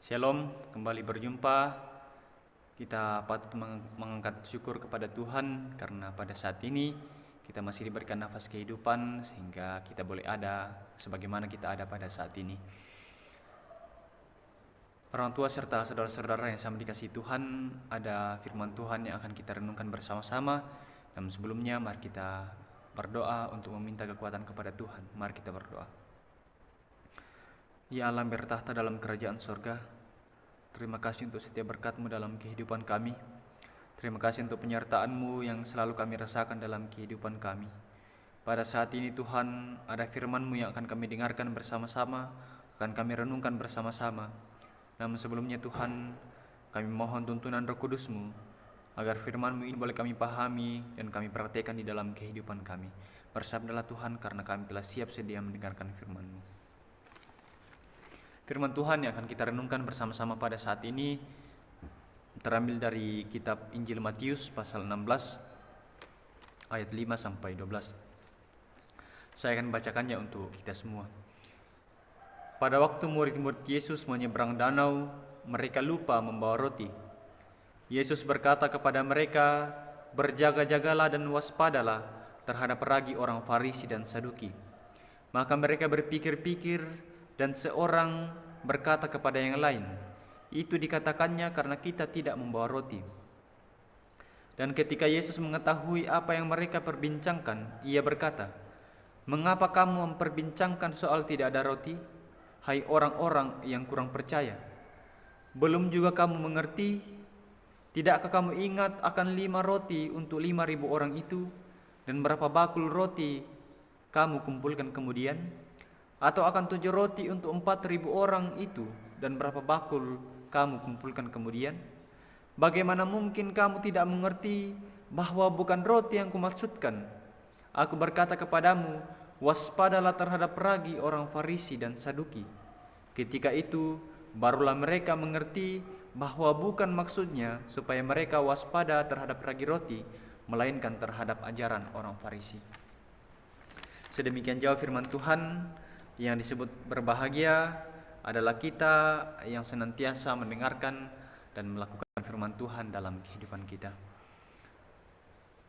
Shalom, kembali berjumpa. Kita patut mengangkat syukur kepada Tuhan karena pada saat ini kita masih diberikan nafas kehidupan sehingga kita boleh ada sebagaimana kita ada pada saat ini. Orang tua serta saudara-saudara yang sama dikasihi Tuhan, ada firman Tuhan yang akan kita renungkan bersama-sama. Dan sebelumnya mari kita berdoa untuk meminta kekuatan kepada Tuhan. Mari kita berdoa. Ya Allah yang bertahta dalam kerajaan surga, terima kasih untuk setiap berkat-Mu dalam kehidupan kami. Terima kasih untuk penyertaan-Mu yang selalu kami rasakan dalam kehidupan kami. Pada saat ini Tuhan, ada firman-Mu yang akan kami dengarkan bersama-sama, akan kami renungkan bersama-sama. Namun sebelumnya Tuhan, kami mohon tuntunan Roh Kudus-Mu, agar firman-Mu ini boleh kami pahami dan kami praktekkan di dalam kehidupan kami. Bersabdalah Tuhan, karena kami telah siap sedia mendengarkan firman-Mu. Firman Tuhan yang akan kita renungkan bersama-sama pada saat ini terambil dari kitab Injil Matius pasal 16 ayat 5 sampai 12. Saya akan bacakannya untuk kita semua. Pada waktu murid-murid Yesus menyeberang danau, mereka lupa membawa roti. Yesus berkata kepada mereka, "Berjaga-jagalah dan waspadalah terhadap ragi orang Farisi dan Saduki." Maka mereka berpikir-pikir, dan seorang berkata kepada yang lain, "Itu dikatakannya karena kita tidak membawa roti." Dan ketika Yesus mengetahui apa yang mereka perbincangkan, ia berkata, "Mengapa kamu memperbincangkan soal tidak ada roti? Hai orang-orang yang kurang percaya. Belum juga kamu mengerti? Tidakkah kamu ingat akan 5 roti untuk 5.000 orang itu, dan berapa bakul roti kamu kumpulkan kemudian? Atau akan 7 roti untuk 4.000 orang itu, dan berapa bakul kamu kumpulkan kemudian? Bagaimana mungkin kamu tidak mengerti bahwa bukan roti yang kumaksudkan? Aku berkata kepadamu, waspadalah terhadap ragi orang Farisi dan Saduki." Ketika itu barulah mereka mengerti bahwa bukan maksudnya supaya mereka waspada terhadap ragi roti, melainkan terhadap ajaran orang Farisi. Sedemikian jauh firman Tuhan. Yang disebut berbahagia adalah kita yang senantiasa mendengarkan dan melakukan firman Tuhan dalam kehidupan kita.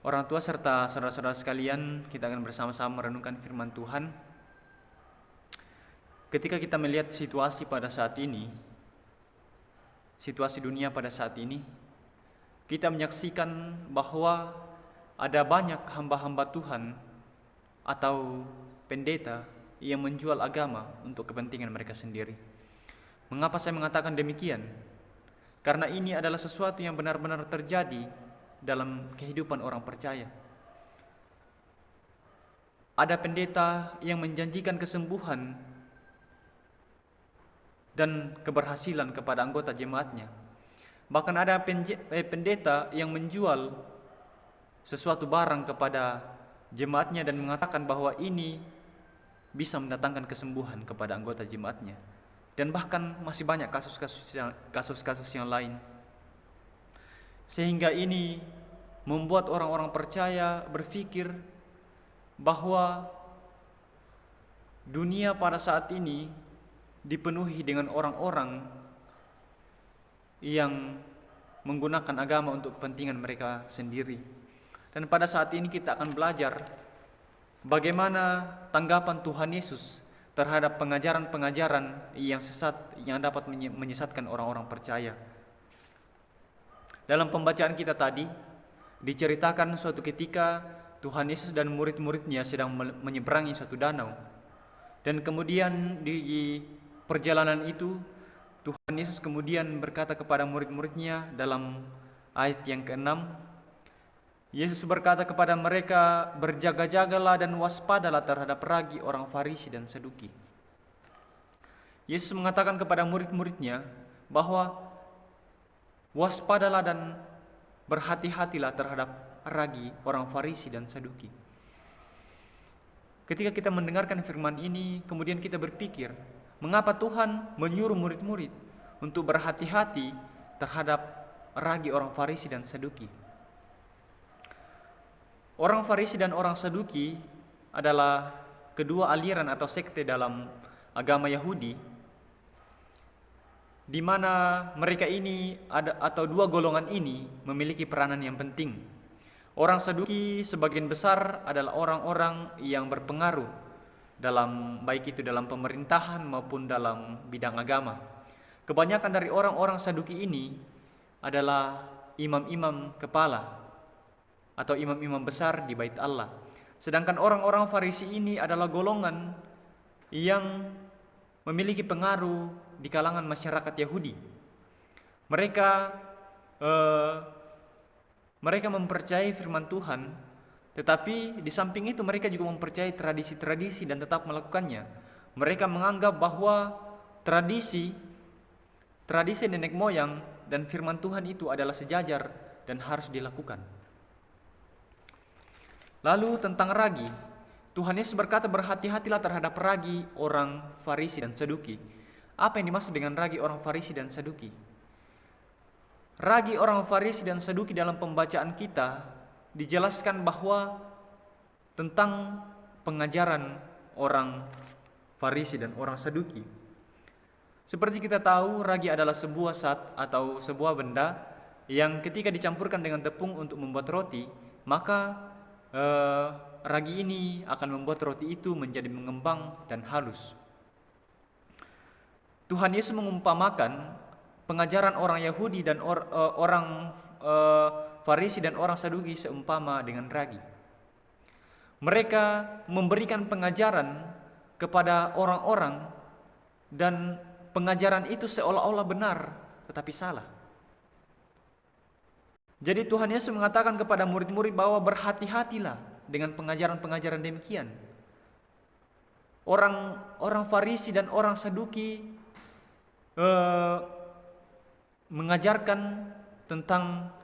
Orang tua serta saudara-saudara sekalian, kita akan bersama-sama merenungkan firman Tuhan. Ketika kita melihat situasi pada saat ini, situasi dunia pada saat ini, kita menyaksikan bahwa ada banyak hamba-hamba Tuhan atau pendeta yang menjual agama untuk kepentingan mereka sendiri. Mengapa saya mengatakan demikian? Karena ini adalah sesuatu yang benar-benar terjadi dalam kehidupan orang percaya. Ada pendeta yang menjanjikan kesembuhan dan keberhasilan kepada anggota jemaatnya. Bahkan ada pendeta yang menjual sesuatu barang kepada jemaatnya dan mengatakan bahwa ini bisa mendatangkan kesembuhan kepada anggota jemaatnya. Dan bahkan masih banyak kasus-kasus yang lain. Sehingga ini membuat orang-orang percaya berpikir bahwa dunia pada saat ini dipenuhi dengan orang-orang yang menggunakan agama untuk kepentingan mereka sendiri. Dan pada saat ini kita akan belajar bagaimana tanggapan Tuhan Yesus terhadap pengajaran-pengajaran yang sesat yang dapat menyesatkan orang-orang percaya. Dalam pembacaan kita tadi diceritakan suatu ketika Tuhan Yesus dan murid-muridnya sedang menyeberangi suatu danau. Dan kemudian di perjalanan itu Tuhan Yesus kemudian berkata kepada murid-muridnya dalam ayat yang ke-6, Yesus berkata kepada mereka, "Berjaga-jagalah dan waspadalah terhadap ragi orang Farisi dan Saduki." Yesus mengatakan kepada murid-muridnya bahwa waspadalah dan berhati-hatilah terhadap ragi orang Farisi dan Saduki. Ketika kita mendengarkan firman ini, kemudian kita berpikir, mengapa Tuhan menyuruh murid-murid untuk berhati-hati terhadap ragi orang Farisi dan Saduki? Orang Farisi dan orang Saduki adalah kedua aliran atau sekte dalam agama Yahudi di mana mereka ini atau dua golongan ini memiliki peranan yang penting. Orang Saduki sebagian besar adalah orang-orang yang berpengaruh dalam baik itu dalam pemerintahan maupun dalam bidang agama. Kebanyakan dari orang-orang Saduki ini adalah imam-imam kepala atau imam-imam besar di bait Allah. Sedangkan orang-orang Farisi ini adalah golongan yang memiliki pengaruh di kalangan masyarakat Yahudi. Mereka mempercayai firman Tuhan, tetapi di samping itu mereka juga mempercayai tradisi-tradisi dan tetap melakukannya. Mereka menganggap bahwa tradisi nenek moyang dan firman Tuhan itu adalah sejajar dan harus dilakukan. Lalu tentang ragi, Tuhan Yesus berkata, berhati-hatilah terhadap ragi orang Farisi dan Saduki. Apa yang dimaksud dengan ragi orang Farisi dan Saduki? Ragi orang Farisi dan Saduki dalam pembacaan kita dijelaskan bahwa tentang pengajaran orang Farisi dan orang Saduki. Seperti kita tahu, ragi adalah sebuah zat atau sebuah benda yang ketika dicampurkan dengan tepung untuk membuat roti, maka ragi ini akan membuat roti itu menjadi mengembang dan halus. Tuhan Yesus mengumpamakan pengajaran orang Yahudi dan orang Farisi dan orang Saduki seumpama dengan ragi. Mereka memberikan pengajaran kepada orang-orang dan pengajaran itu seolah-olah benar tetapi salah. Jadi Tuhan Yesus mengatakan kepada murid-murid bahwa berhati-hatilah dengan pengajaran-pengajaran demikian. Orang Farisi dan orang Saduki mengajarkan tentang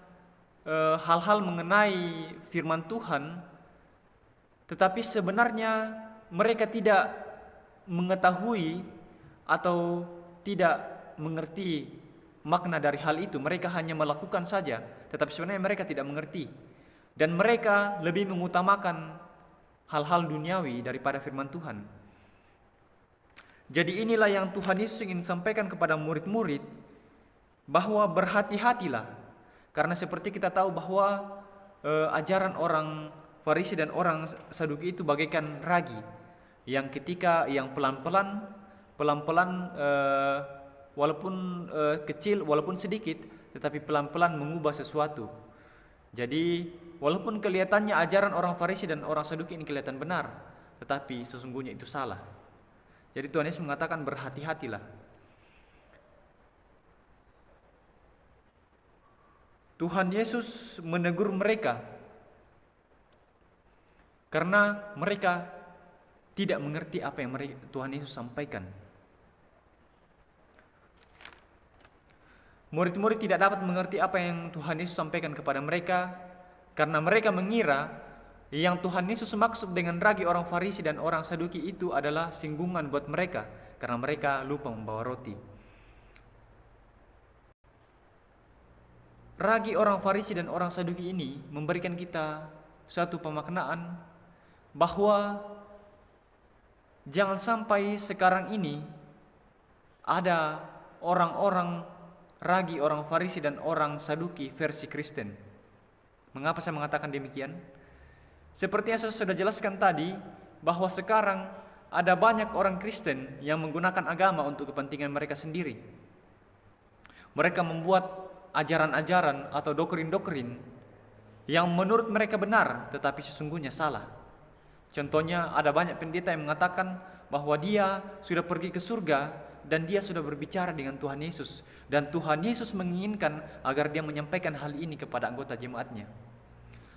hal-hal mengenai firman Tuhan, tetapi sebenarnya mereka tidak mengetahui atau tidak mengerti makna dari hal itu. Mereka hanya melakukan saja, tetapi sebenarnya mereka tidak mengerti. Dan mereka lebih mengutamakan hal-hal duniawi daripada firman Tuhan. Jadi inilah yang Tuhan Yesus ingin sampaikan kepada murid-murid, bahwa berhati-hatilah. Karena seperti kita tahu bahwa ajaran orang Farisi dan orang Saduki itu bagaikan ragi, yang ketika yang pelan-pelan walaupun kecil, walaupun sedikit, tetapi pelan-pelan mengubah sesuatu. Jadi walaupun kelihatannya ajaran orang Farisi dan orang Saduki ini kelihatan benar, tetapi sesungguhnya itu salah. Jadi Tuhan Yesus mengatakan berhati-hatilah. Tuhan Yesus menegur mereka karena mereka tidak mengerti apa yang Tuhan Yesus sampaikan. Murid-murid tidak dapat mengerti apa yang Tuhan Yesus sampaikan kepada mereka karena mereka mengira yang Tuhan Yesus maksud dengan ragi orang Farisi dan orang Saduki itu adalah singgungan buat mereka karena mereka lupa membawa roti. Ragi orang Farisi dan orang Saduki ini memberikan kita suatu pemaknaan bahwa jangan sampai sekarang ini ada orang-orang ragi orang Farisi dan orang Saduki versi Kristen. Mengapa saya mengatakan demikian? Seperti yang saya sudah jelaskan tadi, bahwa sekarang ada banyak orang Kristen yang menggunakan agama untuk kepentingan mereka sendiri. Mereka membuat ajaran-ajaran atau doktrin-doktrin yang menurut mereka benar, tetapi sesungguhnya salah. Contohnya, ada banyak pendeta yang mengatakan bahwa dia sudah pergi ke surga dan dia sudah berbicara dengan Tuhan Yesus, dan Tuhan Yesus menginginkan agar dia menyampaikan hal ini kepada anggota jemaatnya.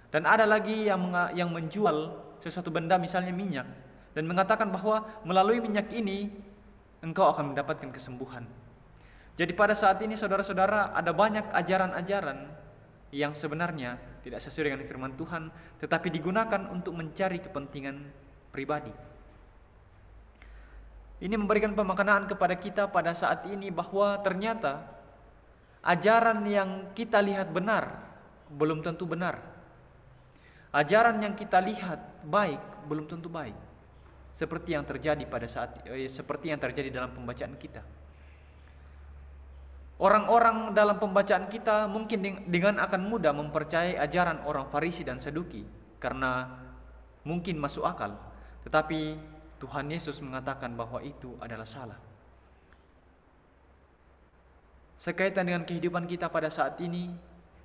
Dan ada lagi yang menjual sesuatu benda, misalnya minyak, dan mengatakan bahwa melalui minyak ini engkau akan mendapatkan kesembuhan. Jadi pada saat ini saudara-saudara, ada banyak ajaran-ajaran yang sebenarnya tidak sesuai dengan firman Tuhan, tetapi digunakan untuk mencari kepentingan pribadi. Ini memberikan pemaknaan kepada kita pada saat ini bahwa ternyata ajaran yang kita lihat benar belum tentu benar. Ajaran yang kita lihat baik belum tentu baik. Seperti yang terjadi seperti yang terjadi dalam pembacaan kita. Orang-orang dalam pembacaan kita mungkin dengan akan mudah mempercayai ajaran orang Farisi dan Saduki karena mungkin masuk akal. Tetapi Tuhan Yesus mengatakan bahwa itu adalah salah. Sekaitan dengan kehidupan kita pada saat ini,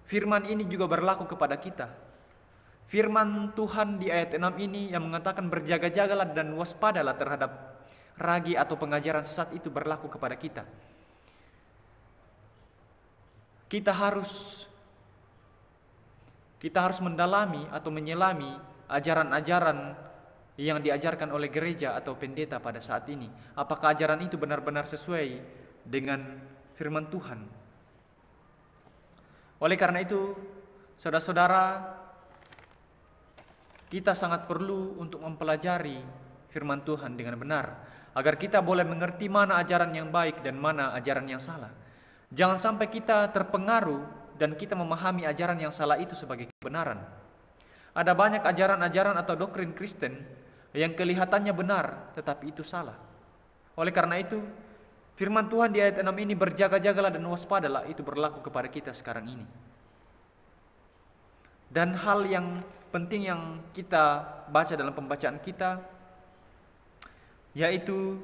firman ini juga berlaku kepada kita. Firman Tuhan di ayat 6 ini yang mengatakan berjaga-jagalah dan waspadalah terhadap ragi atau pengajaran sesat itu berlaku kepada kita. Kita harus mendalami atau menyelami ajaran-ajaran yang diajarkan oleh gereja atau pendeta pada saat ini. Apakah ajaran itu benar-benar sesuai dengan firman Tuhan? Oleh karena itu, saudara-saudara, kita sangat perlu untuk mempelajari firman Tuhan dengan benar, agar kita boleh mengerti mana ajaran yang baik dan mana ajaran yang salah. Jangan sampai kita terpengaruh dan kita memahami ajaran yang salah itu sebagai kebenaran. Ada banyak ajaran-ajaran atau doktrin Kristen yang kelihatannya benar, tetapi itu salah. Oleh karena itu, firman Tuhan di ayat 6 ini berjaga-jagalah dan waspadalah itu berlaku kepada kita sekarang ini. Dan hal yang penting yang kita baca dalam pembacaan kita, yaitu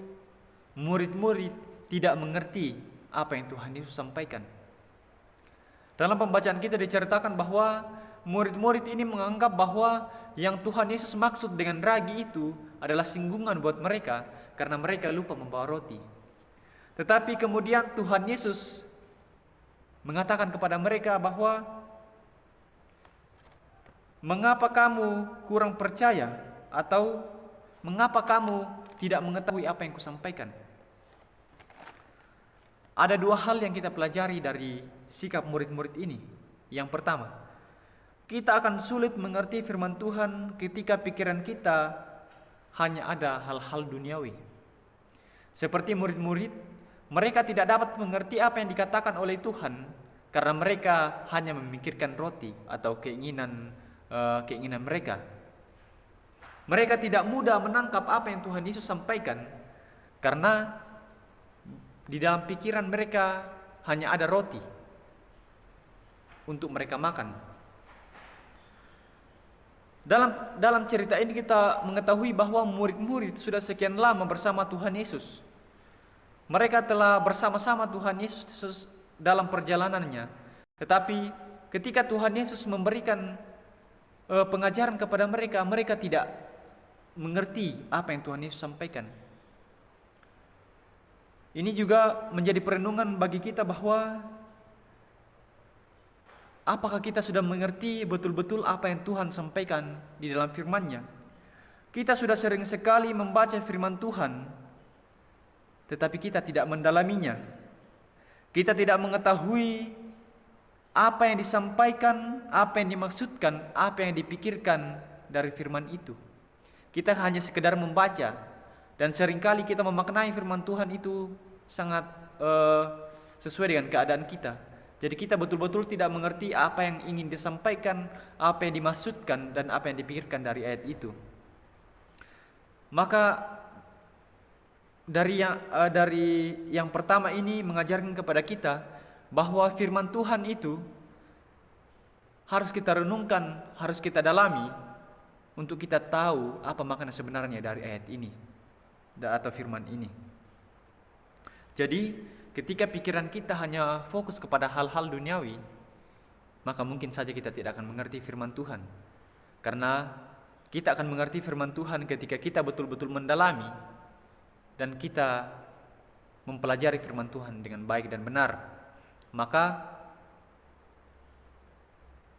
murid-murid tidak mengerti apa yang Tuhan Yesus sampaikan. Dalam pembacaan kita diceritakan bahwa murid-murid ini menganggap bahwa yang Tuhan Yesus maksud dengan ragi itu adalah singgungan buat mereka karena mereka lupa membawa roti. Tetapi kemudian Tuhan Yesus mengatakan kepada mereka bahwa mengapa kamu kurang percaya atau mengapa kamu tidak mengetahui apa yang kusampaikan? Ada dua hal yang kita pelajari dari sikap murid-murid ini. Yang pertama, kita akan sulit mengerti firman Tuhan ketika pikiran kita hanya ada hal-hal duniawi. Seperti murid-murid, mereka tidak dapat mengerti apa yang dikatakan oleh Tuhan karena mereka hanya memikirkan roti atau keinginan mereka. Mereka tidak mudah menangkap apa yang Tuhan Yesus sampaikan karena di dalam pikiran mereka hanya ada roti untuk mereka makan. Dalam cerita ini kita mengetahui bahwa murid-murid sudah sekian lama bersama Tuhan Yesus. Mereka telah bersama-sama Tuhan Yesus dalam perjalanannya. Tetapi ketika Tuhan Yesus memberikan pengajaran kepada mereka, mereka tidak mengerti apa yang Tuhan Yesus sampaikan. Ini juga menjadi perenungan bagi kita bahwa apakah kita sudah mengerti betul-betul apa yang Tuhan sampaikan di dalam firman-Nya? Kita sudah sering sekali membaca firman Tuhan, tetapi kita tidak mendalaminya. Kita tidak mengetahui apa yang disampaikan, apa yang dimaksudkan, apa yang dipikirkan dari firman itu. Kita hanya sekedar membaca, dan seringkali kita memaknai firman Tuhan itu sangat sesuai dengan keadaan kita. Jadi kita betul-betul tidak mengerti apa yang ingin disampaikan, apa yang dimaksudkan, dan apa yang dipikirkan dari ayat itu. Maka dari yang pertama ini mengajarkan kepada kita bahwa firman Tuhan itu harus kita renungkan, harus kita dalami untuk kita tahu apa makna sebenarnya dari ayat ini atau firman ini. Jadi ketika pikiran kita hanya fokus kepada hal-hal duniawi, maka mungkin saja kita tidak akan mengerti firman Tuhan. Karena kita akan mengerti firman Tuhan ketika kita betul-betul mendalami dan kita mempelajari firman Tuhan dengan baik dan benar. Maka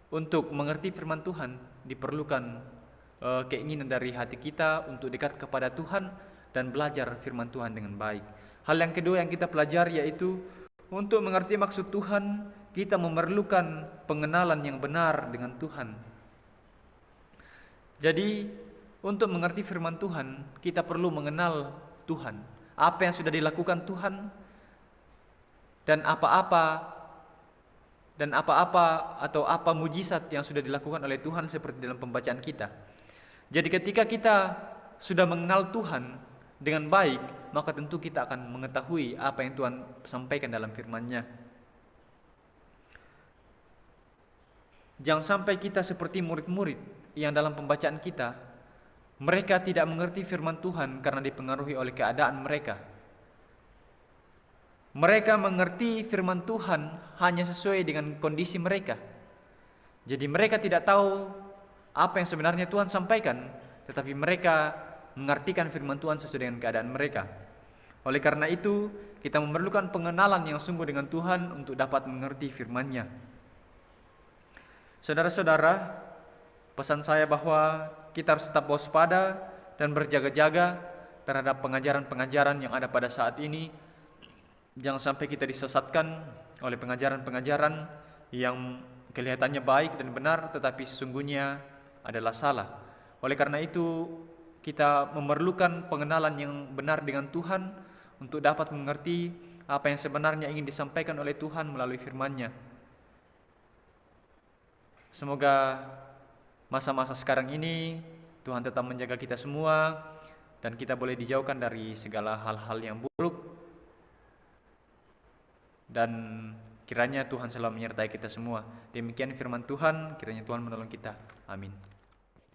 untuk mengerti firman Tuhan diperlukan keinginan dari hati kita untuk dekat kepada Tuhan dan belajar firman Tuhan dengan baik. Hal yang kedua yang kita pelajari yaitu untuk mengerti maksud Tuhan, kita memerlukan pengenalan yang benar dengan Tuhan. Jadi untuk mengerti firman Tuhan, kita perlu mengenal Tuhan. Apa yang sudah dilakukan Tuhan dan apa-apa atau apa mujizat yang sudah dilakukan oleh Tuhan seperti dalam pembacaan kita. Jadi ketika kita sudah mengenal Tuhan dengan baik, maka tentu kita akan mengetahui apa yang Tuhan sampaikan dalam firman-Nya. Jangan sampai kita seperti murid-murid yang dalam pembacaan kita, mereka tidak mengerti firman Tuhan karena dipengaruhi oleh keadaan mereka. Mereka mengerti firman Tuhan hanya sesuai dengan kondisi mereka. Jadi mereka tidak tahu apa yang sebenarnya Tuhan sampaikan, tetapi mereka mengartikan firman Tuhan sesuai dengan keadaan mereka. Oleh karena itu, kita memerlukan pengenalan yang sungguh dengan Tuhan untuk dapat mengerti firman-Nya. Saudara-saudara, pesan saya bahwa kita harus tetap waspada dan berjaga-jaga terhadap pengajaran-pengajaran yang ada pada saat ini. Jangan sampai kita disesatkan oleh pengajaran-pengajaran yang kelihatannya baik dan benar, tetapi sesungguhnya adalah salah. Oleh karena itu, kita memerlukan pengenalan yang benar dengan Tuhan untuk dapat mengerti apa yang sebenarnya ingin disampaikan oleh Tuhan melalui firman-Nya. Semoga masa-masa sekarang ini Tuhan tetap menjaga kita semua dan kita boleh dijauhkan dari segala hal-hal yang buruk. Dan kiranya Tuhan selalu menyertai kita semua. Demikian firman Tuhan, kiranya Tuhan menolong kita. Amin.